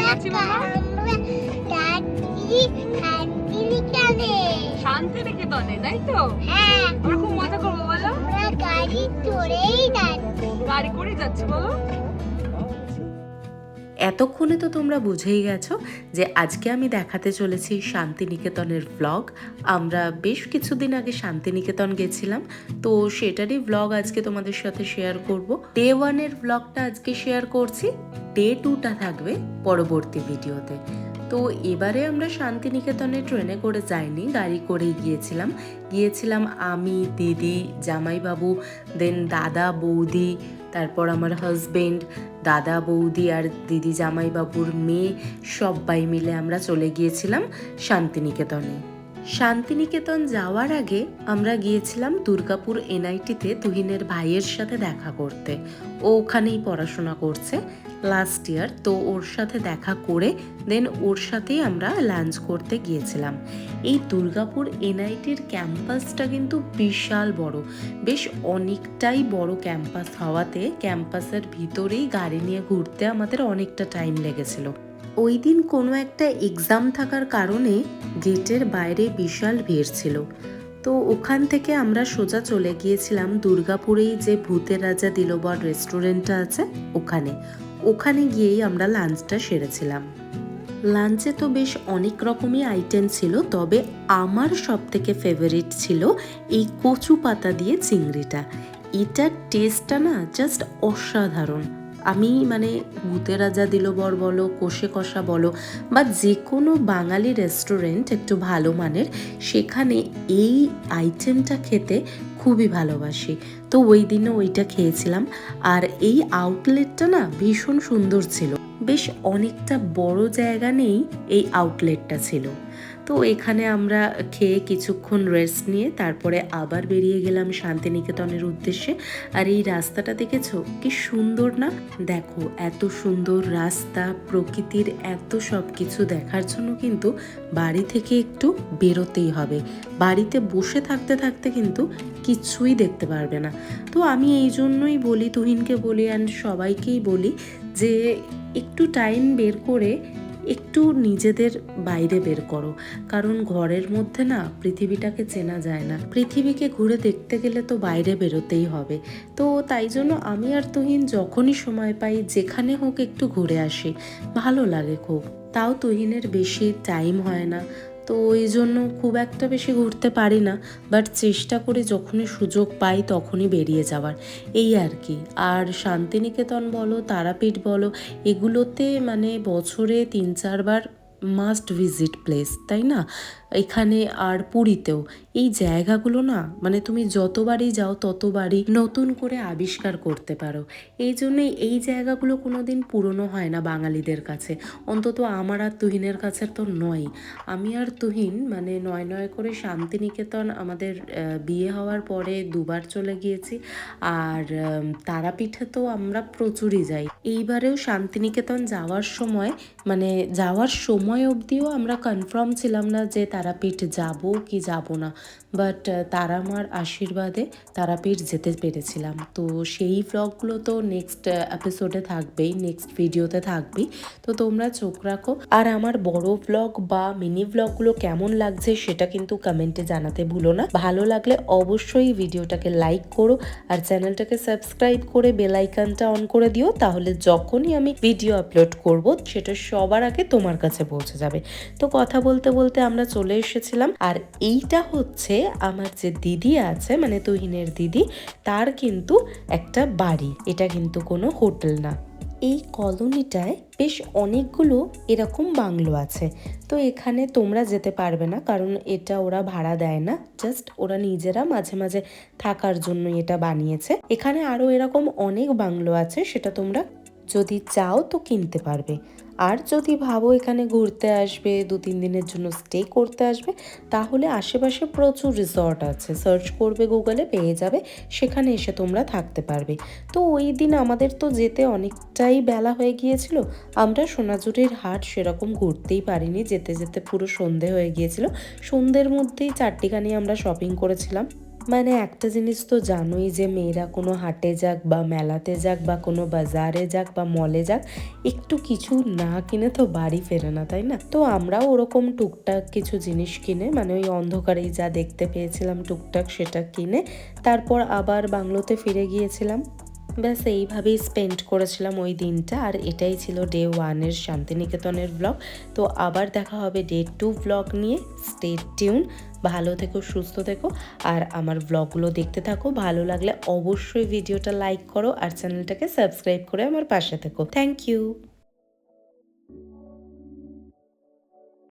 গেছি বাবা? শান্তিনিকেতনে, তাই তো? আমরা খুব মজা করবো বলো? গাড়ি করেই যাচ্ছি বলো? এতক্ষণে তো তোমরা বুঝেই গেছো যে আজকে আমি দেখাতে চলেছি শান্তিনিকেতনের ব্লগ। আমরা বেশ কিছুদিন আগে শান্তিনিকেতন গেছিলাম, তো সেটারই ব্লগ আজকে তোমাদের সাথে শেয়ার করব। ডে 1-এর ব্লগটা আজকে শেয়ার করছি, ডে 2টা থাকবে পরবর্তী ভিডিওতে। তো এবারে আমরা শান্তিনিকেতনে ট্রেনে করে যাইনি, গাড়ি করেই গিয়েছিলাম আমি, দিদি, জামাইবাবু, দেন দাদা, বৌদি, তারপর আমার হাজবেন্ড, দাদা, বৌদি আর দিদি জামাইবাবুর মেয়ে সবাই মিলে আমরা চলে গিয়েছিলাম শান্তিনিকেতনে। শান্তিনিকেতন যাওয়ার আগে আমরা গিয়েছিলাম দুর্গাপুর এনআইটিতে তুহিনের ভাইয়ের সাথে দেখা করতে। ও ওখানেই পড়াশোনা করছে লাস্ট ইয়ার, তো ওর সাথে দেখা করে দেন ওর সাথেই আমরা লাঞ্চ করতে গিয়েছিলাম। এই দুর্গাপুর এনআইটির ক্যাম্পাসটা কিন্তু বিশাল বড়, বেশ অনেকটাই বড় ক্যাম্পাস হওয়াতে ক্যাম্পাসের ভিতরেই গাড়ি নিয়ে ঘুরতে আমাদের অনেকটা টাইম লেগেছিল। ওই দিন কোনো একটা এক্সাম থাকার কারণে গেটের বাইরে বিশাল ভিড় ছিল। তো ওখান থেকে আমরা সোজা চলে গিয়েছিলাম দুর্গাপুরেই যে ভূতের রাজা দিলবর রেস্টুরেন্টটা আছে ওখানে গিয়েই আমরা লাঞ্চটা সেরেছিলাম। লাঞ্চে তো বেশ অনেক রকমই আইটেম ছিল, তবে আমার সব থেকে ফেভারিট ছিল এই কচু পাতা দিয়ে চিংড়িটা। এটার টেস্টটা না জাস্ট অসাধারণ। আমি ভূতের রাজা দিলবর বলো, কোষে কষা বলো, বা যে কোনো বাঙালি রেস্টুরেন্ট একটু ভালো মানের, সেখানে এই আইটেমটা খেতে খুবই ভালোবাসি। তো ওই দিনও ওইটা খেয়েছিলাম। আর এই আউটলেটটা না ভীষণ সুন্দর ছিল, বেশ অনেকটা বড় জায়গা নেই এই আউটলেটটা ছিল। তো এখানে আমরা খেয়ে কিছুক্ষণ রেস্ট নিয়ে তারপরে আবার বেরিয়ে গেলাম শান্তিনিকেতনের উদ্দেশ্যে। আর এই রাস্তাটা দেখেছো কি সুন্দর না? দেখো, এত সুন্দর রাস্তা, প্রকৃতির এত সব কিছু দেখার জন্য কিন্তু বাড়ি থেকে একটু বেরোতেই হবে। বাড়িতে বসে থাকতে থাকতে কিন্তু কিছুই দেখতে পারবে না। তো আমি এই জন্যই বলি, তুহিনকে বলি অ্যান্ড সবাইকেই বলি যে একটু টাইম বের করে একটু নিজেদের বাইরে বের করো, কারণ ঘরের মধ্যে না পৃথিবীটাকে চেনা যায় না। পৃথিবীকে ঘুরে দেখতে গেলে তো বাইরে বেরোতেই হবে। তো তাই জন্য আমি আর তুহিন যখনই সময় পাই, যেখানে হোক একটু ঘুরে আসি, ভালো লাগে খুব। তাও তুহিনের বেশি টাইম হয় না, তো ওই জন্য খুব একটা বেশি ঘুরতে পারি না, বাট চেষ্টা করি যখনই সুযোগ পাই তখনই বেরিয়ে যাওয়ার, এই আর কি। আর শান্তিনিকেতন বলো, তারাপীঠ বলো, এগুলোতে বছরে 3-4 বার মাস্ট ভিজিট প্লেস, তাই না? এখানে আর পুরীতেও এই জায়গাগুলো না তুমি যতবারই যাও ততবারই নতুন করে আবিষ্কার করতে পারো। এই জন্যই এই জায়গাগুলো কোনোদিন পুরনো হয় না বাঙালিদের কাছে, অন্তত আমার আর তুহিনের কাছে তো নয়। আমি আর তুহিন নয় করে শান্তিনিকেতন আমাদের বিয়ে হওয়ার পরে 2বার চলে গিয়েছি। আর তারাপীঠে তো আমরা প্রচুরই যাই। এইবারেও শান্তিনিকেতন যাওয়ার সময় অবধিও আমরা কনফার্ম ছিলাম না যে তারাপীঠ যাব কি যাব না, বাট তারা মার আশীর্বাদে তারাপীঠ যেতে পেরেছিলাম। তো সেই ভ্লগগুলো তো নেক্সট এপিসোডে থাকবেই, নেক্সট ভিডিওতে থাকবেই, তো তোমরা চোখ রাখো। আর আমার বড় ভ্লগ বা মিনি ভ্লগগুলো কেমন লাগছে সেটা কিন্তু কমেন্টে জানাতে ভুলো না। ভালো লাগলে অবশ্যই ভিডিওটাকে লাইক করো আর চ্যানেলটাকে সাবস্ক্রাইব করে বেল আইকনটা অন করে দিও, তাহলে যখনই আমি ভিডিও আপলোড করব সেটা সবার আগে তোমার কাছে পৌঁছে যাবে। তো কথা বলতে বলতে আমরা চলে এসেছিলাম। আর এইটা হচ্ছে আমার যে দিদি আছে, তুহিনের দিদি, তার কিন্তু একটা বাড়ি, এটা কিন্তু কোনো হোটেল না। এই কলোনিটায় বেশ অনেকগুলো এরকম বাংলো আছে। তো এখানে তোমরা যেতে পারবে না, কারণ এটা ওরা ভাড়া দেয় না, জাস্ট ওরা নিজেরা মাঝে মাঝে থাকার জন্য এটা বানিয়েছে। এখানে আরো এরকম অনেক বাংলো আছে, সেটা তোমরা যদি চাও তো কিনতে পারবে। আর যদি ভাবো এখানে ঘুরতে আসবে, 2-3 দিনের জন্য স্টে করতে আসবে, তাহলে আশেপাশে প্রচুর রিসর্ট আছে, সার্চ করবে গুগলে পেয়ে যাবে, সেখানে এসে তোমরা থাকতে পারবে। তো ওই দিন আমাদের তো যেতে অনেকটাই বেলা হয়ে গিয়েছিল, আমরা সোনাঝুরির হাট সেরকম ঘুরতেই পারিনি, যেতে যেতে পুরো সন্ধে হয়ে গিয়েছিল। সন্ধ্যের মধ্যেই চারটিখানি আমরা শপিং করেছিলাম। মানে একটা জিনিস তো জানোই যে মেয়েরা কোনো হাটে যাক বা মেলাতে যাক বা কোনো বাজারে যাক বা মলে যাক, একটু কিছু না কিনে তো বাড়ি ফেরে না, তাই না? তো আমরাও ওরকম টুকটাক কিছু জিনিস কিনে, মানে ওই অন্ধকারেই যা দেখতে পেয়েছিলাম টুকটাক সেটা কিনে তারপর আবার বাংলোতে ফিরে গিয়েছিলাম। ব্যাস এইভাবেই স্পেন্ড করেছিলাম ওই দিনটা। আর এটাই ছিল ডে 1-এর শান্তিনিকেতনের ব্লগ। তো আবার দেখা হবে ডে 2 ব্লগ নিয়ে। স্টে টিউন, ভালো থেকো, সুস্থ থেকো, আর আমার ব্লগগুলো দেখতে থাকো। ভালো লাগলে অবশ্যই ভিডিওটা লাইক করো আর চ্যানেলটাকে সাবস্ক্রাইব করে আমার পাশে থেকো। Thank you.